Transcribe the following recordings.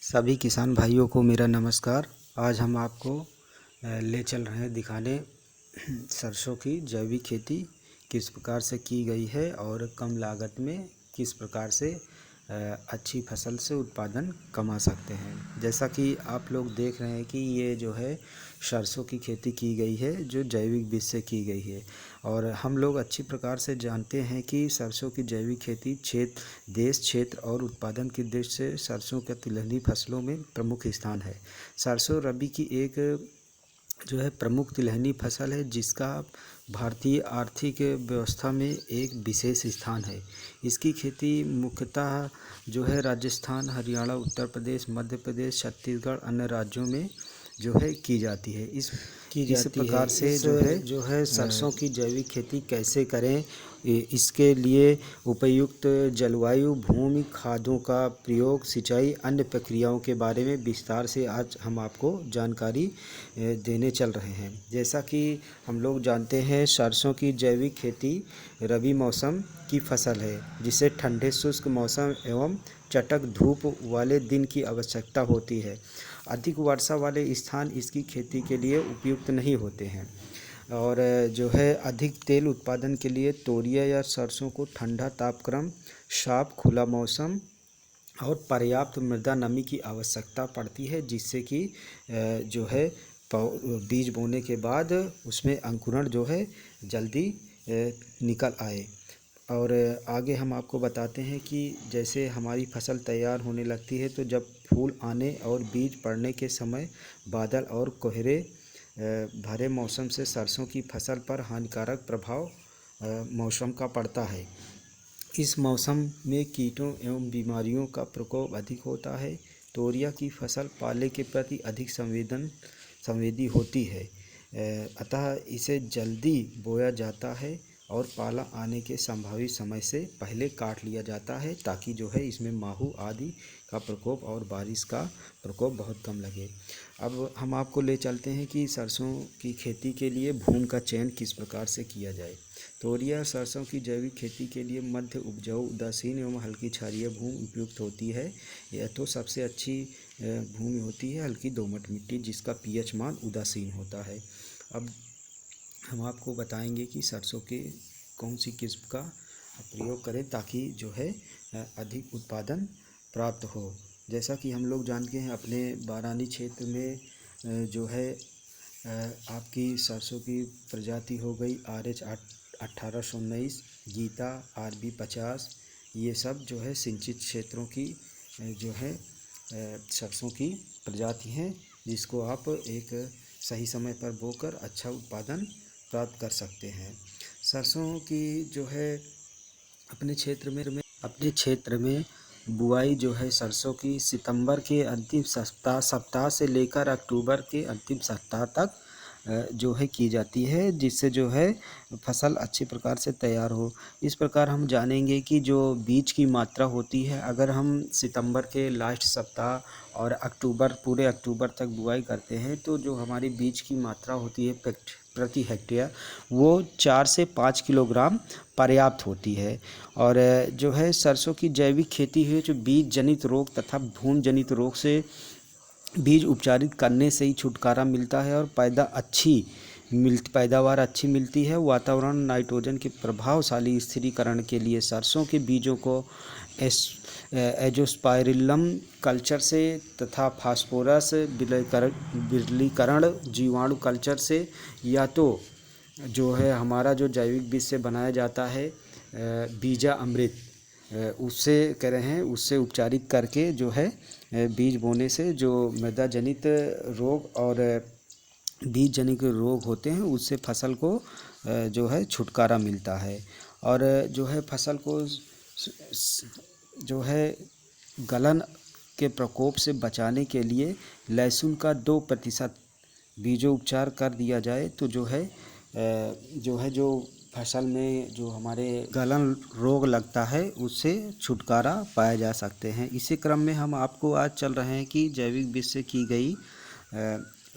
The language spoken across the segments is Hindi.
सभी किसान भाइयों को मेरा नमस्कार। आज हम आपको ले चल रहे हैं दिखाने सरसों की जैविक खेती किस प्रकार से की गई है और कम लागत में किस प्रकार से अच्छी फसल से उत्पादन कमा सकते हैं। जैसा कि आप लोग देख रहे हैं कि ये जो है सरसों की खेती की गई है जो जैविक बीज से की गई है और हम लोग अच्छी प्रकार से जानते हैं कि सरसों की जैविक खेती देश क्षेत्र और उत्पादन की दृष्टि से सरसों के तिलहनी फसलों में प्रमुख स्थान है। सरसों रबी की एक जो है प्रमुख तिलहनी फसल है जिसका भारतीय आर्थिक व्यवस्था में एक विशेष स्थान है। इसकी खेती मुख्यतः जो है राजस्थान, हरियाणा, उत्तर प्रदेश, मध्य प्रदेश, छत्तीसगढ़ अन्य राज्यों में जो है की जाती है। इस प्रकार से जो है सरसों की जैविक खेती कैसे करें, इसके लिए उपयुक्त जलवायु, भूमि, खादों का प्रयोग, सिंचाई, अन्य प्रक्रियाओं के बारे में विस्तार से आज हम आपको जानकारी देने चल रहे हैं। जैसा कि हम लोग जानते हैं सरसों की जैविक खेती रबी मौसम की फसल है जिसे ठंडे शुष्क मौसम एवं चटक धूप वाले दिन की आवश्यकता होती है। अधिक वर्षा वाले स्थान इसकी खेती के लिए उपयुक्त नहीं होते हैं और जो है अधिक तेल उत्पादन के लिए तोरिया या सरसों को ठंडा तापक्रम, साफ खुला मौसम और पर्याप्त मृदा नमी की आवश्यकता पड़ती है जिससे कि जो है बीज बोने के बाद उसमें अंकुरण जो है जल्दी निकल आए। और आगे हम आपको बताते हैं कि जैसे हमारी फसल तैयार होने लगती है तो जब फूल आने और बीज पड़ने के समय बादल और कोहरे भरे मौसम से सरसों की फसल पर हानिकारक प्रभाव मौसम का पड़ता है। इस मौसम में कीटों एवं बीमारियों का प्रकोप अधिक होता है। तोरिया की फसल पाले के प्रति अधिक संवेदी होती है, अतः इसे जल्दी बोया जाता है और पाला आने के संभावित समय से पहले काट लिया जाता है ताकि जो है इसमें माहू आदि का प्रकोप और बारिश का प्रकोप बहुत कम लगे। अब हम आपको ले चलते हैं कि सरसों की खेती के लिए भूमि का चयन किस प्रकार से किया जाए। तोरिया सरसों की जैविक खेती के लिए मध्य उपजाऊ, उदासीन एवं हल्की क्षारीय भूमि उपयुक्त होती है। यह तो सबसे अच्छी भूमि होती है हल्की दोमट मिट्टी जिसका पीएच मान उदासीन होता है। अब हम आपको बताएंगे कि सरसों के कौन सी किस्म का प्रयोग करें ताकि जो है अधिक उत्पादन प्राप्त हो। जैसा कि हम लोग जानते हैं अपने बारानी क्षेत्र में जो है आपकी सरसों की प्रजाति हो गई RH 1819, गीता, RB 50, ये सब जो है सिंचित क्षेत्रों की जो है सरसों की प्रजाति हैं जिसको आप एक सही समय पर बोकर अच्छा उत्पादन प्राप्त कर सकते हैं। सरसों की जो है अपने क्षेत्र में बुआई जो है सरसों की सितंबर के अंतिम सप्ताह से लेकर अक्टूबर के अंतिम सप्ताह तक जो है की जाती है जिससे जो है फसल अच्छी प्रकार से तैयार हो। इस प्रकार हम जानेंगे कि जो बीज की मात्रा होती है अगर हम सितंबर के लास्ट सप्ताह और पूरे अक्टूबर तक बुआई करते हैं तो जो हमारी बीज की मात्रा होती है प्रति हेक्टेयर वो 4 से 5 किलोग्राम पर्याप्त होती है। और जो है सरसों की जैविक खेती है जो बीज जनित रोग तथा भूमि जनित रोग से बीज उपचारित करने से ही छुटकारा मिलता है और पैदावार अच्छी मिलती है। वातावरण नाइट्रोजन के प्रभावशाली स्थिरीकरण के लिए सरसों के बीजों को एजोस्पाइरिलम कल्चर से तथा फास्फोरस विलयीकरण जीवाणु कल्चर से या तो जो है हमारा जो जैविक बीज से बनाया जाता है बीजा अमृत उससे कह रहे हैं उससे उपचारित करके जो है बीज बोने से जो मृदा जनित रोग और बीज जनित रोग होते हैं उससे फसल को जो है छुटकारा मिलता है। और जो है फसल को जो है गलन के प्रकोप से बचाने के लिए लहसुन का 2% बीजों उपचार कर दिया जाए तो जो फसल में जो हमारे गलन रोग लगता है उससे छुटकारा पाया जा सकते हैं। इसी क्रम में हम आपको आज चल रहे हैं कि जैविक बीज से की गई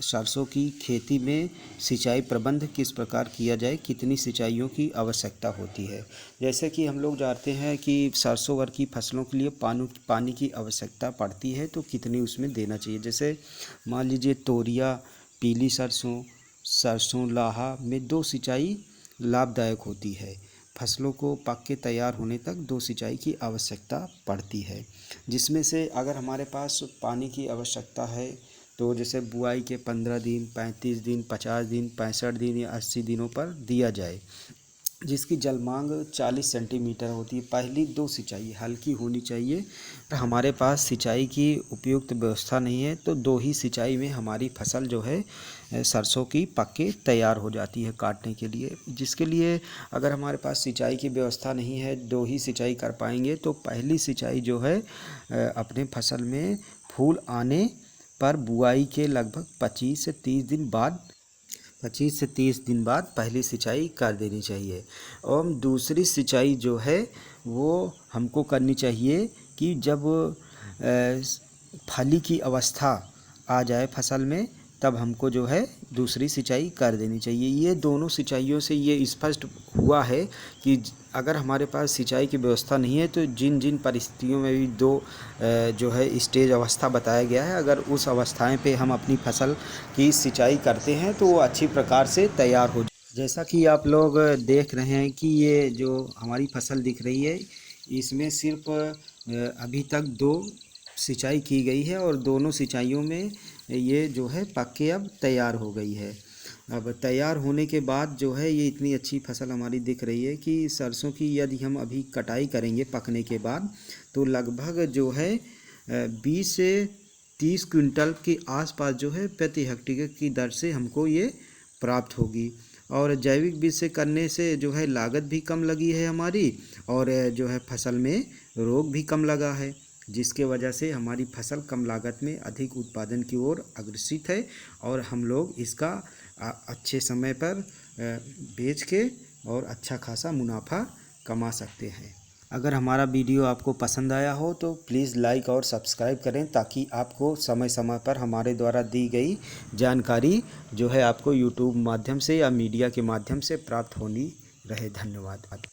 सरसों की खेती में सिंचाई प्रबंध किस प्रकार किया जाए, कितनी सिंचाइयों की आवश्यकता होती है। जैसे कि हम लोग जानते हैं कि सरसों वर्ग की फसलों के लिए पानी की आवश्यकता पड़ती है, तो कितनी उसमें देना चाहिए। जैसे मान लीजिए तोरिया, पीली सरसों, सरसों लाहा में 2 सिंचाई लाभदायक होती है। फसलों को पक के तैयार होने तक 2 सिंचाई की आवश्यकता पड़ती है, जिसमें से अगर हमारे पास पानी की आवश्यकता है तो जैसे बुआई के 15 दिन, 35 दिन, 50 दिन, 65 दिन या 80 दिनों पर दिया जाए, जिसकी जल मांग 40 सेंटीमीटर होती है। पहली 2 सिंचाई हल्की होनी चाहिए। हमारे पास सिंचाई की उपयुक्त व्यवस्था नहीं है तो 2 ही सिंचाई में हमारी फसल जो है सरसों की पक के तैयार हो जाती है काटने के लिए। जिसके लिए अगर हमारे पास सिंचाई की व्यवस्था नहीं है, 2 ही सिंचाई कर पाएंगे, तो पहली सिंचाई जो है अपने फसल में फूल आने पर बुआई के लगभग 25 से 30 दिन बाद पहली सिंचाई कर देनी चाहिए। और दूसरी सिंचाई जो है वो हमको करनी चाहिए कि जब फली की अवस्था आ जाए फसल में, तब हमको जो है दूसरी सिंचाई कर देनी चाहिए। ये दोनों सिंचाइयों से ये स्पष्ट हुआ है कि अगर हमारे पास सिंचाई की व्यवस्था नहीं है तो जिन जिन परिस्थितियों में भी 2 जो है स्टेज अवस्था बताया गया है, अगर उस अवस्थाएं पे हम अपनी फसल की सिंचाई करते हैं तो वो अच्छी प्रकार से तैयार हो। जैसा कि आप लोग देख रहे हैं कि ये जो हमारी फसल दिख रही है, इसमें सिर्फ अभी तक 2 सिंचाई की गई है और दोनों सिंचाइयों में ये जो है पक के अब तैयार हो गई है। अब तैयार होने के बाद जो है ये इतनी अच्छी फसल हमारी दिख रही है कि सरसों की यदि हम अभी कटाई करेंगे पकने के बाद, तो लगभग जो है 20 से 30 क्विंटल के आसपास जो है प्रति हेक्टेयर की दर से हमको ये प्राप्त होगी। और जैविक विधि से करने से जो है लागत भी कम लगी है हमारी, और जो है फसल में रोग भी कम लगा है, जिसके वजह से हमारी फसल कम लागत में अधिक उत्पादन की ओर अग्रसित है और हम लोग इसका अच्छे समय पर बेच के और अच्छा खासा मुनाफा कमा सकते हैं। अगर हमारा वीडियो आपको पसंद आया हो तो प्लीज़ लाइक और सब्सक्राइब करें, ताकि आपको समय समय पर हमारे द्वारा दी गई जानकारी जो है आपको यूट्यूब माध्यम से या मीडिया के माध्यम से प्राप्त होनी रहे। धन्यवाद।